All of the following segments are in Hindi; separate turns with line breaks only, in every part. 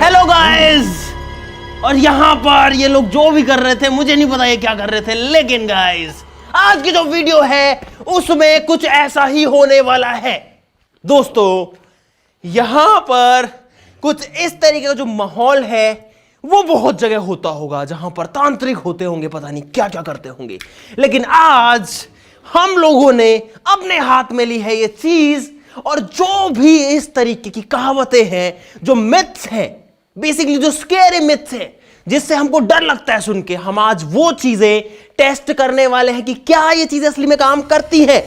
हेलो गाइस, और यहां पर ये लोग जो भी कर रहे थे मुझे नहीं पता ये क्या कर रहे थे, लेकिन गाइस आज की जो वीडियो है उसमें कुछ ऐसा ही होने वाला है। दोस्तों यहां पर कुछ इस तरीके का जो माहौल है वो बहुत जगह होता होगा जहां पर तांत्रिक होते होंगे, पता नहीं क्या क्या करते होंगे, लेकिन आज हम लोगों ने अपने हाथ में ली है ये चीज, और जो भी इस तरीके की कहावतें हैं, जो मिथ्स हैं, बेसिकली जो स्केरी मिथ्स है जिससे हमको डर लगता है सुन के, हम आज वो चीजें टेस्ट करने वाले हैं कि क्या ये चीजें असली में काम करती हैं।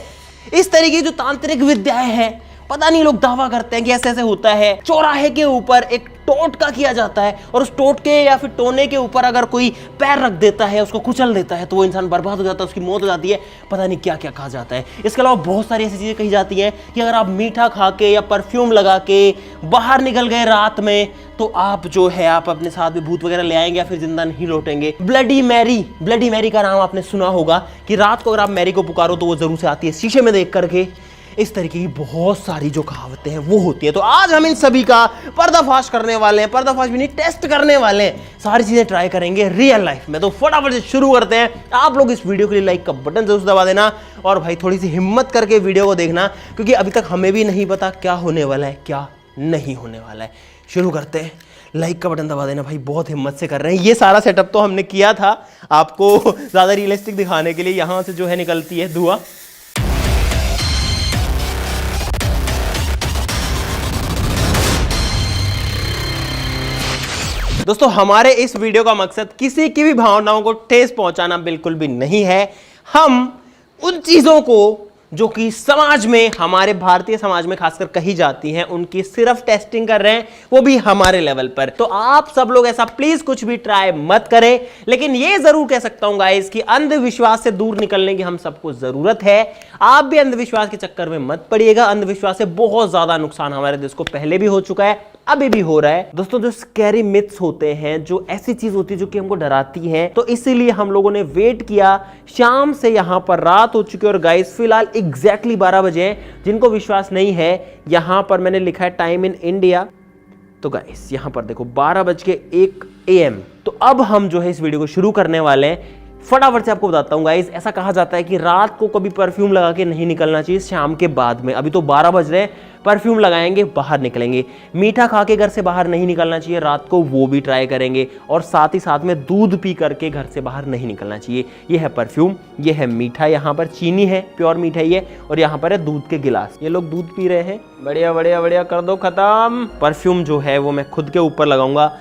इस तरीके की जो तांत्रिक विद्याएं हैं, पता नहीं लोग दावा करते हैं कि ऐसे ऐसे होता है, चौराहे के ऊपर एक टोटका किया जाता है और उस टोटके या फिर टोने के ऊपर अगर कोई पैर रख देता है, उसको कुचल देता है, तो वो इंसान बर्बाद हो जाता है, उसकी मौत हो जाती है, पता नहीं क्या क्या कहा जाता है। इसके अलावा बहुत सारी ऐसी चीजें कही जाती हैं कि अगर आप मीठा खा के या परफ्यूम लगा के बाहर निकल गए रात में, तो आप जो है आप अपने साथ में भूत वगैरह ले आएंगे या फिर जिंदा नहीं लौटेंगे। ब्लडी मैरी का नाम आपने सुना होगा कि रात को अगर आप मैरी को पुकारो तो वो जरूर से आती है शीशे में देख करके। इस तरीके की बहुत सारी जो कहावतें हैं वो होती है। तो आज हम इन सभी का पर्दाफाश करने वाले हैं, पर्दाफाश भी नहीं, टेस्ट करने वाले हैं, सारी चीजें ट्राई करेंगे रियल लाइफ में। तो फटाफट से शुरू करते हैं। आप लोग इस वीडियो के लिए लाइक का बटन जरूर दबा देना, और भाई थोड़ी सी हिम्मत करके वीडियो को देखना, क्योंकि अभी तक हमें भी नहीं पता क्या होने वाला है क्या नहीं होने वाला है। शुरू करते हैं। लाइक का बटन दबा देना भाई, बहुत हिम्मत से कर रहे हैं। ये सारा सेटअप तो हमने किया था आपको ज्यादा रियलिस्टिक दिखाने के लिए। यहां से जो है निकलती है धुआं। दोस्तों हमारे इस वीडियो का मकसद किसी की भी भावनाओं को ठेस पहुंचाना बिल्कुल भी नहीं है। हम उन चीजों को जो कि समाज में, हमारे भारतीय समाज में खासकर कही जाती हैं, उनकी सिर्फ टेस्टिंग कर रहे हैं, वो भी हमारे लेवल पर। तो आप सब लोग ऐसा प्लीज कुछ भी ट्राई मत करें, लेकिन ये जरूर कह सकता हूं गाइस कि अंधविश्वास से दूर निकलने की हम सबको जरूरत है। आप भी अंधविश्वास के चक्कर में मत पड़िएगा। अंधविश्वास से बहुत ज्यादा नुकसान हमारे देश को पहले भी हो चुका है, अभी भी हो रहा है। दोस्तों जो स्कैरी मिथ्स होते हैं, जो ऐसी चीज होती है जो कि हमको डराती है, तो इसीलिए हम लोगों ने वेट किया। शाम से यहां पर रात हो चुकी है और गाइस फिलहाल एग्जैक्टली 12 बजे हैं। जिनको विश्वास नहीं है, यहां पर मैंने लिखा है टाइम इन इंडिया, तो गाइस यहां पर देखो 12:01 AM। तो अब हम जो है इस वीडियो को शुरू करने वाले हैं। फटाफट से आपको बताता हूं गाइस, ऐसा कहा जाता है कि रात को कभी परफ्यूम लगा के नहीं निकलना चाहिए, शाम के बाद में। अभी तो 12 बज रहे हैं, परफ्यूम लगाएंगे बाहर निकलेंगे। मीठा खा के घर से बाहर नहीं निकलना चाहिए रात को, वो भी ट्राई करेंगे। और साथ ही साथ में दूध पी करके घर से बाहर नहीं निकलना चाहिए। ये है परफ्यूम, ये है मीठा, यहाँ पर चीनी है, प्योर मिठाई है, और यहाँ पर है दूध के गिलास। ये लोग दूध पी रहे हैं। बढ़िया बढ़िया बढ़िया, कर दो खत्म। परफ्यूम जो है वो मैं खुद के ऊपर लगाऊंगा।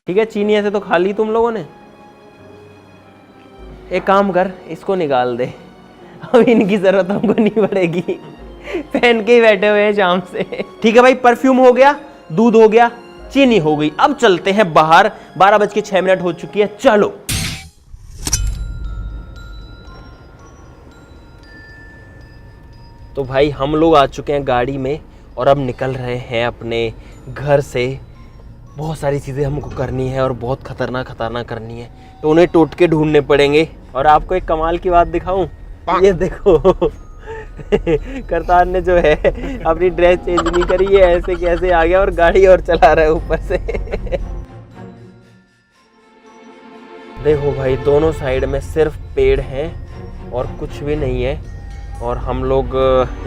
ठीक है, चीनी ऐसे तो खा ली तुम लोगों ने। एक काम कर, इसको निकाल दे, अब इनकी जरूरत हमको नहीं पड़ेगी, पहन के ही बैठे हुए हैं शाम से। ठीक है भाई, परफ्यूम हो गया, दूध हो गया, चीनी हो गई। अब चलते हैं बाहर। 12:06 हो चुकी है, चलो। तो भाई हम लोग आ चुके हैं गाड़ी में और अब निकल रहे हैं अपने घर से। बहुत सारी चीज़ें हमको करनी है और बहुत खतरनाक करनी है, तो उन्हें टोटके ढूंढने पड़ेंगे। और आपको एक कमाल की बात दिखाऊं, ये देखो करतार ने जो है अपनी ड्रेस चेंज नहीं करी है, ऐसे कैसे आ गया और गाड़ी और चला रहा है ऊपर से। देखो भाई, दोनों साइड में सिर्फ पेड़ हैं और कुछ भी नहीं है, और हम लोग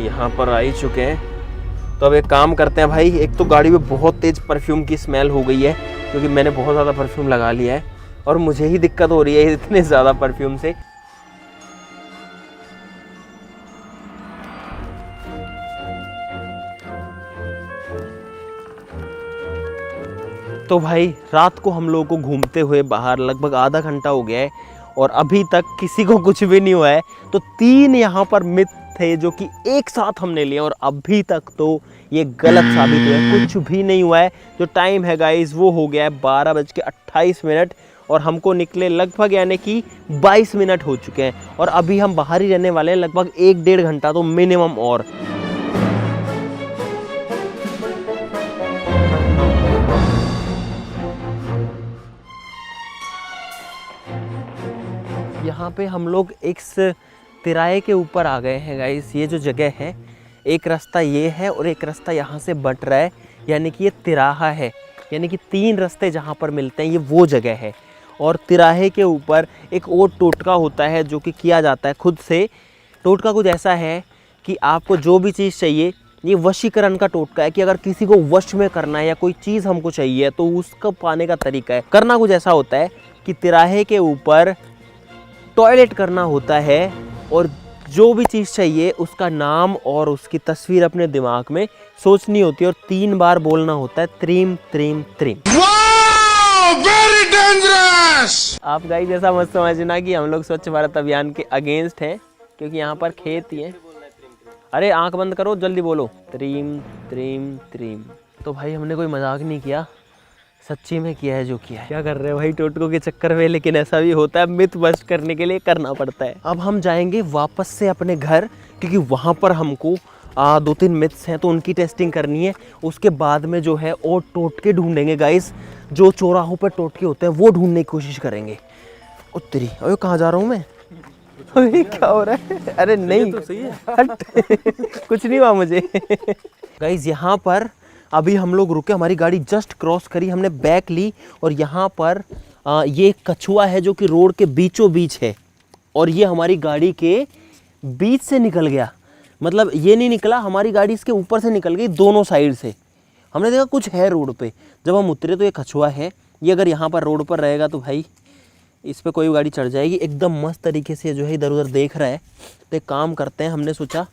यहाँ पर आ ही चुके हैं। तो अब एक काम करते हैं भाई, एक तो गाड़ी में बहुत तेज परफ्यूम की स्मेल हो गई है, क्योंकि मैंने बहुत ज़्यादा परफ्यूम लगा लिया है और मुझे ही दिक्कत हो रही है इतने ज़्यादा परफ्यूम से। तो भाई रात को हम लोगों को घूमते हुए बाहर लगभग आधा घंटा हो गया है और अभी तक किसी को कुछ भी नहीं हुआ है। तो 3 यहाँ पर मिथ थे जो कि एक साथ हमने लिए और अभी तक तो ये गलत साबित हुआ है, कुछ भी नहीं हुआ है। जो टाइम है गाइस वो हो गया है 12:28 और हमको निकले लगभग यानी कि 22 मिनट हो चुके हैं और अभी हम बाहर ही रहने वाले हैं लगभग 1-1.5 घंटा तो मिनिमम। और यहाँ पे हम लोग एक तिराहे के ऊपर आ गए हैं गाइस। ये जो जगह है, एक रास्ता ये है और एक रास्ता यहाँ से बट रहा है, यानी कि ये तिराहा है, यानी कि 3 रास्ते जहाँ पर मिलते हैं ये वो जगह है। और तिराहे के ऊपर एक और टोटका होता है जो कि किया जाता है खुद से। टोटका कुछ ऐसा है कि आपको जो भी चीज़ चाहिए, ये वशीकरण का टोटका है कि अगर किसी को वश में करना है या कोई चीज़ हमको चाहिए तो उसको पाने का तरीका है। करना कुछ ऐसा होता है कि तिराहे के ऊपर टॉयलेट करना होता है और जो भी चीज़ चाहिए उसका नाम और उसकी तस्वीर अपने दिमाग में सोचनी होती है और 3 बार बोलना होता है, त्रीम त्रीम त्रीम।
Very dangerous.
आप गाइस ऐसा मत समझना कि हम लोग स्वच्छ भारत अभियान के अगेंस्ट हैं, क्योंकि यहाँ पर खेत ही है। अरे आंख बंद करो, जल्दी बोलो, त्रीम त्रीम त्रीम। तो भाई हमने कोई मजाक नहीं किया, सच्ची में किया है जो किया है। क्या कर रहे हो भाई टोटकों के चक्कर में, लेकिन ऐसा भी होता है, मिथ बस्ट करने के लिए करना पड़ता है। अब हम जाएंगे वापस से अपने घर, क्योंकि वहाँ पर हमको 2-3 मिथ्स हैं तो उनकी टेस्टिंग करनी है। उसके बाद में जो है और टोटके ढूंढेंगे गाइस, जो चौराहों पर टोटके होते हैं वो ढूंढने की कोशिश करेंगे। उत्तरी अरे कहाँ जा रहा हूँ मैं, अरे क्या हो रहा है, अरे नहीं तो सही है, हट कुछ नहीं हुआ मुझे। गाइस यहाँ पर अभी हम लोग रुके, हमारी गाड़ी जस्ट क्रॉस करी, हमने बैक ली और यहाँ पर ये कछुआ है जो कि रोड के बीचों बीच है और ये हमारी गाड़ी के बीच से निकल गया। मतलब ये नहीं निकला, हमारी गाड़ी इसके ऊपर से निकल गई दोनों साइड से। हमने देखा कुछ है रोड पे, जब हम उतरे तो ये कछुआ है। ये अगर यहाँ पर रोड पर रहेगा तो भाई इस पर कोई गाड़ी चढ़ जाएगी। एकदम मस्त तरीके से जो है इधर उधर देख रहा है। तो एक काम करते हैं, हमने सोचा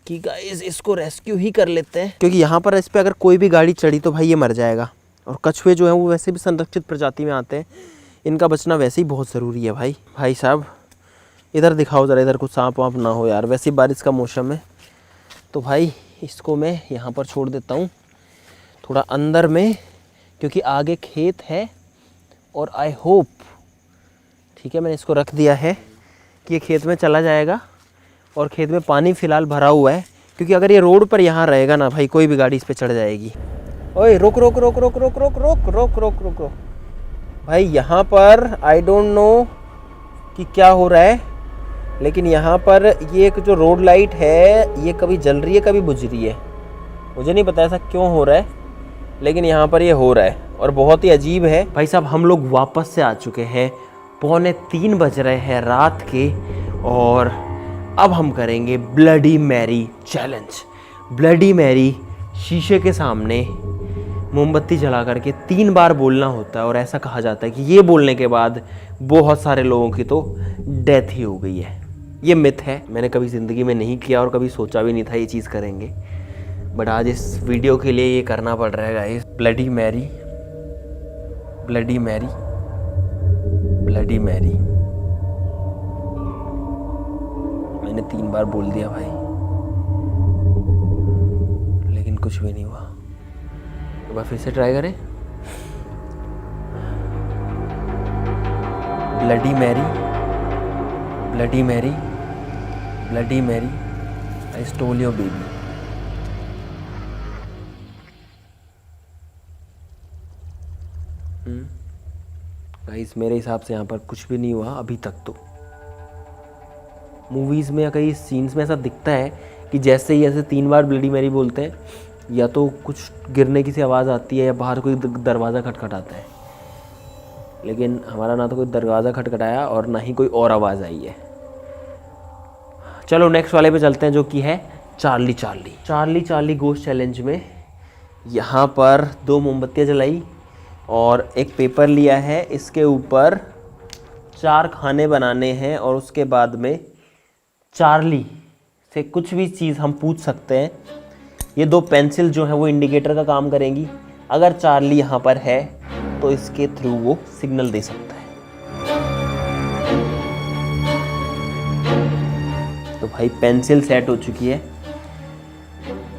कि गाइस इसको रेस्क्यू ही कर लेते हैं, क्योंकि यहाँ पर इस पर अगर कोई भी गाड़ी चढ़ी तो भाई ये मर जाएगा। और कछुए जो हैं वो वैसे भी संरक्षित प्रजाति में आते हैं, इनका बचना वैसे ही बहुत ज़रूरी है। भाई साहब इधर दिखाओ ज़रा, इधर कुछ सांप वाप ना हो यार, वैसे ही बारिश का मौसम है। तो भाई इसको मैं यहाँ पर छोड़ देता हूँ थोड़ा अंदर में, क्योंकि आगे खेत है और आई होप, ठीक है मैंने इसको रख दिया है कि ये खेत में चला जाएगा। और खेत में पानी फ़िलहाल भरा हुआ है, क्योंकि अगर ये रोड पर यहाँ रहेगा ना भाई, कोई भी गाड़ी इस पे चढ़ जाएगी। ओए रुक रुक रुक रुक रुक रुक रुक रुक रुक रुक रुक भाई, यहाँ पर आई डोंट नो कि क्या हो रहा है, लेकिन यहाँ पर ये एक जो रोड लाइट है ये कभी जल रही है कभी बुझ रही है। मुझे नहीं पता ऐसा क्यों हो रहा है, लेकिन यहाँ पर ये हो रहा है और बहुत ही अजीब है। भाई साहब हम लोग वापस से आ चुके हैं, 2:45 बज रहे हैं रात के, और अब हम करेंगे Bloody Mary challenge. Bloody Mary शीशे के सामने मोमबत्ती जला करके 3 बार बोलना होता है और ऐसा कहा जाता है कि ये बोलने के बाद बहुत सारे लोगों की तो डेथ ही हो गई है। ये मिथ है, मैंने कभी ज़िंदगी में नहीं किया और कभी सोचा भी नहीं था ये चीज़ करेंगे, बट आज इस वीडियो के लिए ये करना पड़ रहा है guys. Bloody Mary Bloody Mary Bloody Mary, मैंने 3 बार बोल दिया भाई, लेकिन कुछ भी नहीं हुआ। एक बार फिर से ट्राई करें। Bloody Mary Bloody Mary Bloody Mary I stole your baby. Guys मेरे हिसाब से यहाँ पर कुछ भी नहीं हुआ अभी तक। तो मूवीज़ में या कई सीन्स में ऐसा दिखता है कि जैसे ही ऐसे 3 बार ब्लडी मैरी बोलते हैं, या तो कुछ गिरने की सी आवाज़ आती है या बाहर कोई दरवाज़ा खटखटाता है, लेकिन हमारा ना तो कोई दरवाज़ा खटखटाया और ना ही कोई और आवाज़ आई है। चलो नेक्स्ट वाले पे चलते हैं, जो कि है चार्ली चार्ली। चार्ली चार्ली गोश्त चैलेंज में यहाँ पर 2 मोमबत्तियाँ जलाई और एक पेपर लिया है, इसके ऊपर 4 खाने बनाने हैं और उसके बाद में चार्ली से कुछ भी चीज़ हम पूछ सकते हैं। ये 2 पेंसिल जो है वो इंडिकेटर का काम करेंगी। अगर चार्ली यहाँ पर है तो इसके थ्रू वो सिग्नल दे सकता है। तो भाई पेंसिल सेट हो चुकी है,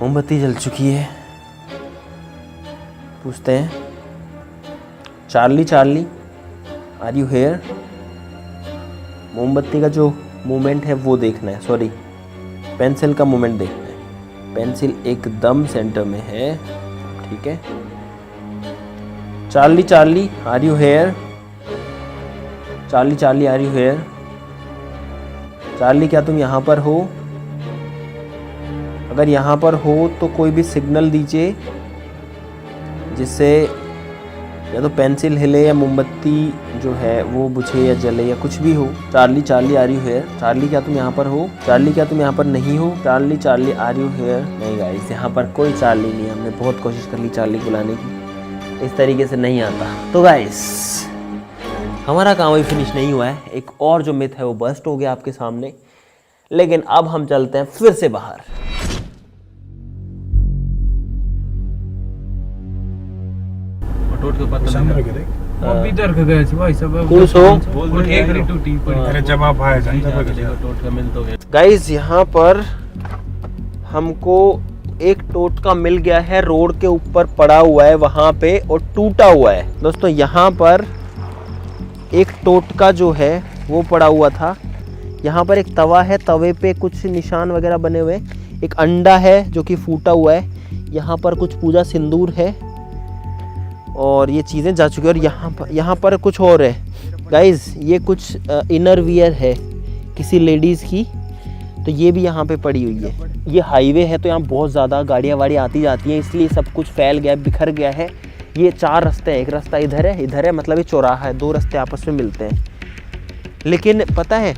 मोमबत्ती जल चुकी है। पूछते हैं Charlie Charlie are you here. मोमबत्ती का जो मूवमेंट है वो देखना है, सॉरी पेंसिल का मूवमेंट देखना है। पेंसिल एकदम सेंटर में है, ठीक है। Charlie Charlie are you here, Charlie Charlie are you here. Charlie क्या तुम यहाँ पर हो? अगर यहाँ पर हो तो कोई भी सिग्नल दीजिए जिससे या तो पेंसिल हिले या मोमबत्ती जो है वो बुझे या जले या कुछ भी हो। Charlie Charlie are you here. Charlie क्या तुम यहाँ पर हो? चार्ली क्या तुम यहाँ पर नहीं हो? Charlie Charlie are you here. नहीं गाइस, यहाँ पर कोई चार्ली नहीं है। हमने बहुत कोशिश कर ली चार्ली बुलाने की, इस तरीके से नहीं आता। तो गाइस हमारा काम अभी फिनिश नहीं हुआ है। एक और जो मिथ है वो बस्ट हो गया आपके सामने, लेकिन अब हम चलते हैं फिर से बाहर।
टूट के पता नहीं वो भी डर के गए थे भाई सब।
खुश हो?
वो एक री टूटी पड़ी।
अरे जब आप आए जानते
टूट के मिल तो गया।
गाइस यहाँ पर हमको एक टोटका मिल गया है, रोड के ऊपर पड़ा हुआ है वहां पे और टूटा हुआ है। दोस्तों यहाँ पर एक टोटका जो है वो पड़ा हुआ था। यहाँ पर एक तवा है, तवे पे कुछ निशान वगैरह बने हुए। एक अंडा है जो कि फूटा हुआ है। यहाँ पर कुछ पूजा सिंदूर है और ये चीज़ें जा चुकी है। और यहाँ पर कुछ और है गाइस, ये कुछ इनर वियर है किसी लेडीज़ की, तो ये भी यहाँ पे पड़ी हुई है। ये हाईवे है तो यहाँ बहुत ज़्यादा गाड़ियाँ वाड़ी आती जाती हैं, इसलिए सब कुछ फैल गया है, बिखर गया है। ये 4 रास्ते हैं, एक रास्ता इधर है, मतलब ये चौराहा है, 2 रास्ते आपस में मिलते हैं। लेकिन पता है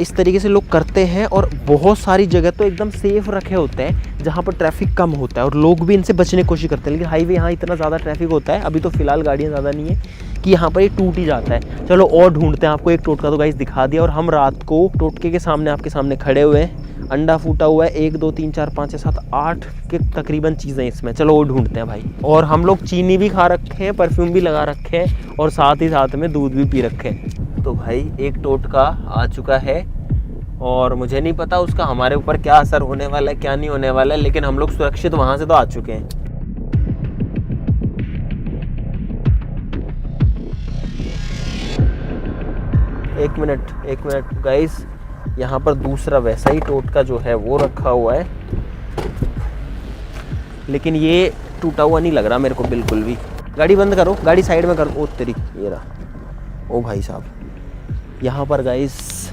इस तरीके से लोग करते हैं और बहुत सारी जगह तो एकदम सेफ रखे होते हैं जहाँ पर ट्रैफिक कम होता है और लोग भी इनसे बचने की कोशिश करते हैं। लेकिन हाईवे यहाँ इतना ज़्यादा ट्रैफिक होता है, अभी तो फ़िलहाल गाड़ियाँ ज़्यादा नहीं है कि यहाँ पर ये टूट ही जाता है। चलो और ढूंढते हैं। आपको एक टोटका तो गाइस दिखा दिया और हम रात को टोटके के सामने आपके सामने खड़े हुए हैं। अंडा फूटा हुआ है, 1 2 3 4 5 6 7 8 के तकरीबन चीज़ें इसमें। चलो वो ढूंढते हैं भाई। और हम लोग चीनी भी खा रखे हैं, परफ्यूम भी लगा रखे हैं और साथ ही साथ में दूध भी पी रखे हैं। तो भाई एक टोटका आ चुका है और मुझे नहीं पता उसका हमारे ऊपर क्या असर होने वाला है, क्या नहीं होने वाला है, लेकिन हम लोग सुरक्षित वहाँ से तो आ चुके हैं। एक मिनट गाइस, यहाँ पर दूसरा वैसा ही टोटका जो है वो रखा हुआ है, लेकिन ये टूटा हुआ नहीं लग रहा मेरे को बिल्कुल भी। गाड़ी बंद करो, गाड़ी साइड में करो। ओ तेरी, ये रहा। ओ भाई साहब, यहाँ पर गाइस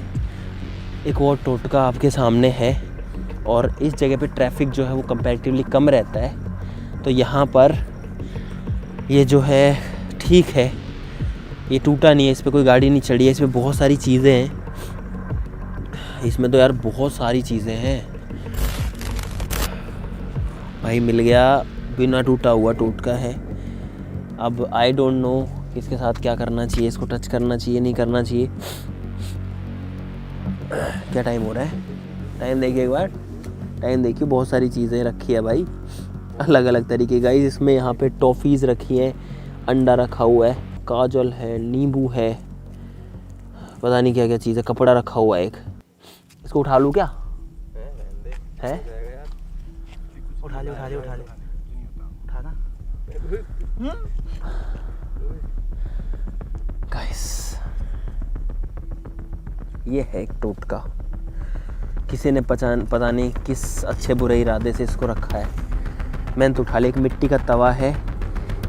एक और टोटका आपके सामने है और इस जगह पे ट्रैफिक जो है वो कंपैरेटिवली कम रहता है। तो यहाँ पर ये जो है ठीक है, ये टूटा नहीं है, इस पर कोई गाड़ी नहीं चढ़ी है। इसमें बहुत सारी चीज़ें हैं, इसमें तो यार बहुत सारी चीज़ें हैं। भाई मिल गया, बिना टूटा हुआ टोटका है। अब आई डोंट नो इसके साथ क्या करना चाहिए, इसको टच करना चाहिए नहीं करना चाहिए। क्या टाइम हो रहा है? टाइम देखिए एक बार, टाइम देखिए। बहुत सारी चीज़ें रखी है भाई, अलग अलग तरीके। गाइस इसमें यहाँ पे टॉफ़ीज़ रखी हैं, अंडा रखा हुआ है, काजल है, नींबू है, पता नहीं क्या क्या चीज़ है, कपड़ा रखा हुआ है एक। इसको उठा लूँ क्या? है? उठा ले उठा ना। गाइस ये है एक टोटका, किसी ने पता नहीं किस अच्छे बुरे इरादे से इसको रखा है। मैंने तो उठा लिया। एक मिट्टी का तवा है,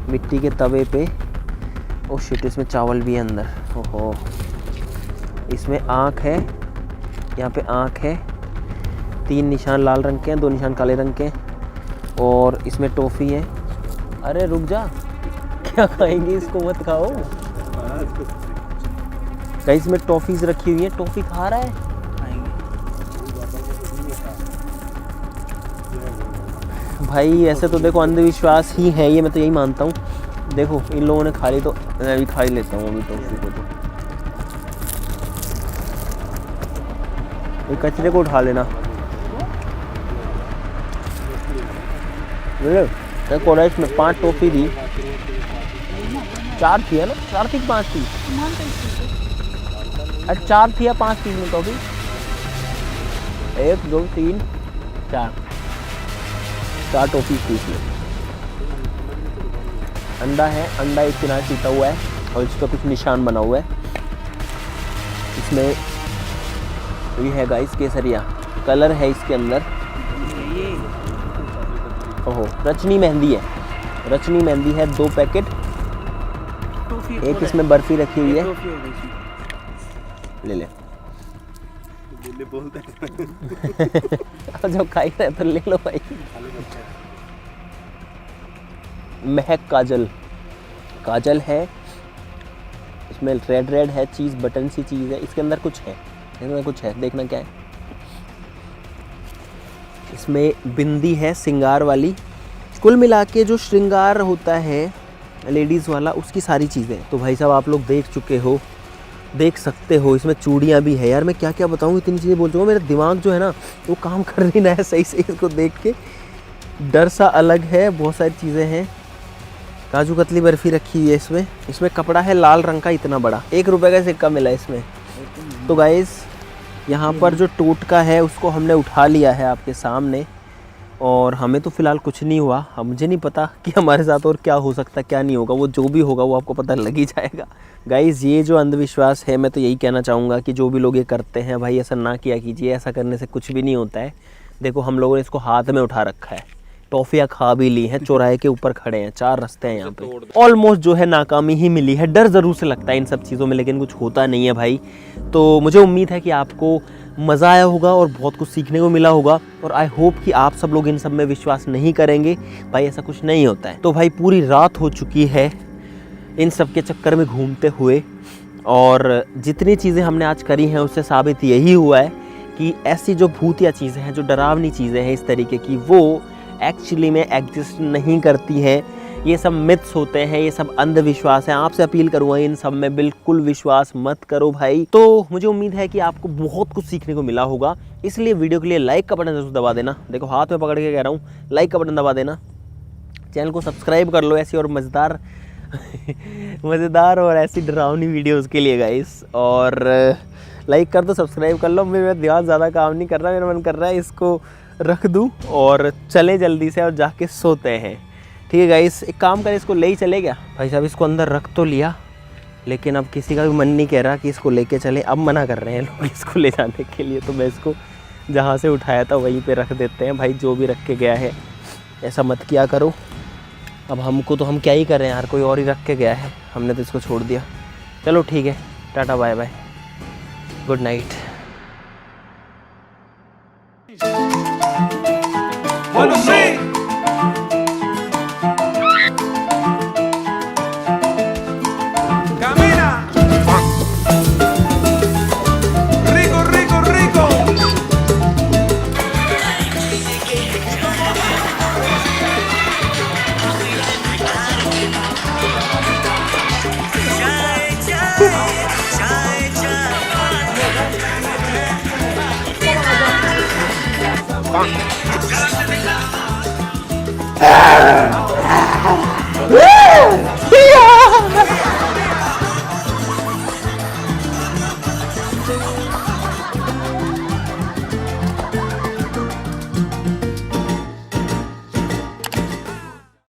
मिट्टी के तवे पे ओ शिट, इसमें चावल भी है अंदर। ओहो, इसमें आँख है, यहाँ पे आँख है, 3 निशान लाल रंग के हैं, 2 निशान काले रंग के, और इसमें टॉफ़ी है। अरे रुक जा, क्या खाएंगे इसको? मत खाओ गाइस, इसमें टॉफ़ीज़ रखी हुई है। टॉफ़ी खा रहा है? भाई ऐसे तो देखो अंधविश्वास ही है ये, मैं तो यही मानता हूँ। देखो इन लोगों ने खा ली तो मैं भी खा ही लेता हूँ अभी टॉफ़ी को। तो कचरे को उठा लेना। देखो इसमें 5 टॉफ़ी दी, 4 थी है ना, 4 थी कि 5 थी? अरे 4 थी या 5 थी इसमें टॉफी? 1 2 3 4 टॉफी थी इसमें। अंडा है, अंडा एक किनारे टूटा हुआ है और इस पर कुछ निशान बना हुआ है। इसमें ये है गाइस केसरिया कलर है इसके अंदर। ओहो, रचनी मेहंदी है, रचनी मेहंदी है 2 पैकेट। एक इसमें बर्फी रखी हुई है, ले ले जब खाई रहे तो ले लो भाई। महक काजल, काजल है इसमें, रेड रेड है चीज़, बटन सी चीज़ है इसके अंदर, कुछ है इसमें, कुछ है, देखना क्या है। इसमें बिंदी है सिंगार वाली। कुल मिला के जो श्रृंगार होता है लेडीज़ वाला, उसकी सारी चीज़ें तो भाई साहब आप लोग देख चुके हो, देख सकते हो। इसमें चूड़ियाँ भी है यार, मैं क्या क्या बताऊँ, इतनी चीज़ें बोल चुका हूँ। मेरा दिमाग जो है ना वो काम कर नहीं रहा है सही से, इसको देख के डर सा अलग है। बहुत सारी चीज़ें हैं, काजू कतली बर्फ़ी रखी हुई है इसमें। इसमें कपड़ा है लाल रंग का इतना बड़ा, 1 रुपये का सिक्का मिला इसमें। तो गाइस यहाँ पर जो टोटका है उसको हमने उठा लिया है आपके सामने, और हमें तो फ़िलहाल कुछ नहीं हुआ। अब मुझे नहीं पता कि हमारे साथ और क्या हो सकता है क्या नहीं होगा, वो जो भी होगा वो आपको पता लग ही जाएगा। गाइज़ ये जो अंधविश्वास है, मैं तो यही कहना चाहूँगा कि जो भी लोग ये करते हैं भाई ऐसा ना किया कीजिए, ऐसा करने से कुछ भी नहीं होता है। देखो हम लोगों ने इसको हाथ में उठा रखा है, टॉफियाँ खा भी ली हैं, चौराहे के ऊपर खड़े हैं, 4 रास्ते हैं यहाँ पे। ऑलमोस्ट जो है नाकामी ही मिली है। डर ज़रूर से लगता है इन सब चीज़ों में, लेकिन कुछ होता नहीं है भाई। तो मुझे उम्मीद है कि आपको मज़ा आया होगा और बहुत कुछ सीखने को मिला होगा, और आई होप कि आप सब लोग इन सब में विश्वास नहीं करेंगे। भाई ऐसा कुछ नहीं होता है। तो भाई पूरी रात हो चुकी है इन सब के चक्कर में घूमते हुए, और जितनी चीज़ें हमने आज करी हैं उससे साबित यही हुआ है कि ऐसी जो भूतिया चीज़ें हैं, जो डरावनी चीज़ें हैं इस तरीके की, वो एक्चुअली में एग्जिस्ट नहीं करती हैं। ये सब मिथ्स होते हैं, ये सब अंधविश्वास हैं। आपसे अपील करूँगा इन सब में बिल्कुल विश्वास मत करो भाई। तो मुझे उम्मीद है कि आपको बहुत कुछ सीखने को मिला होगा, इसलिए वीडियो के लिए लाइक का बटन जरूर दबा देना। देखो हाथ में पकड़ के कह रहा हूँ, लाइक का बटन दबा देना। चैनल को सब्सक्राइब कर लो ऐसी और मज़ेदार और ऐसी डरावनी वीडियोज़ के लिए गाइस। और लाइक कर दो, सब्सक्राइब कर लो। मेरा ध्यान ज़्यादा काम नहीं कर रहा, मेरा मन कर रहा है इसको रख दूँ और चलें जल्दी से और जाके सोते हैं। ठीक है गाइस, एक काम करें, इसको ले ही चले क्या भाई साहब। इसको अंदर रख तो लिया, लेकिन अब किसी का भी मन नहीं कह रहा कि इसको लेके चले। अब मना कर रहे हैं लोग इसको ले जाने के लिए, तो मैं इसको जहाँ से उठाया था वहीं पे रख देते हैं। भाई जो भी रख के गया है ऐसा मत किया करो। अब हमको तो हम क्या ही कर रहे हैं यार, कोई और ही रख के गया है, हमने तो इसको छोड़ दिया। चलो ठीक है, tata bye bye, good night.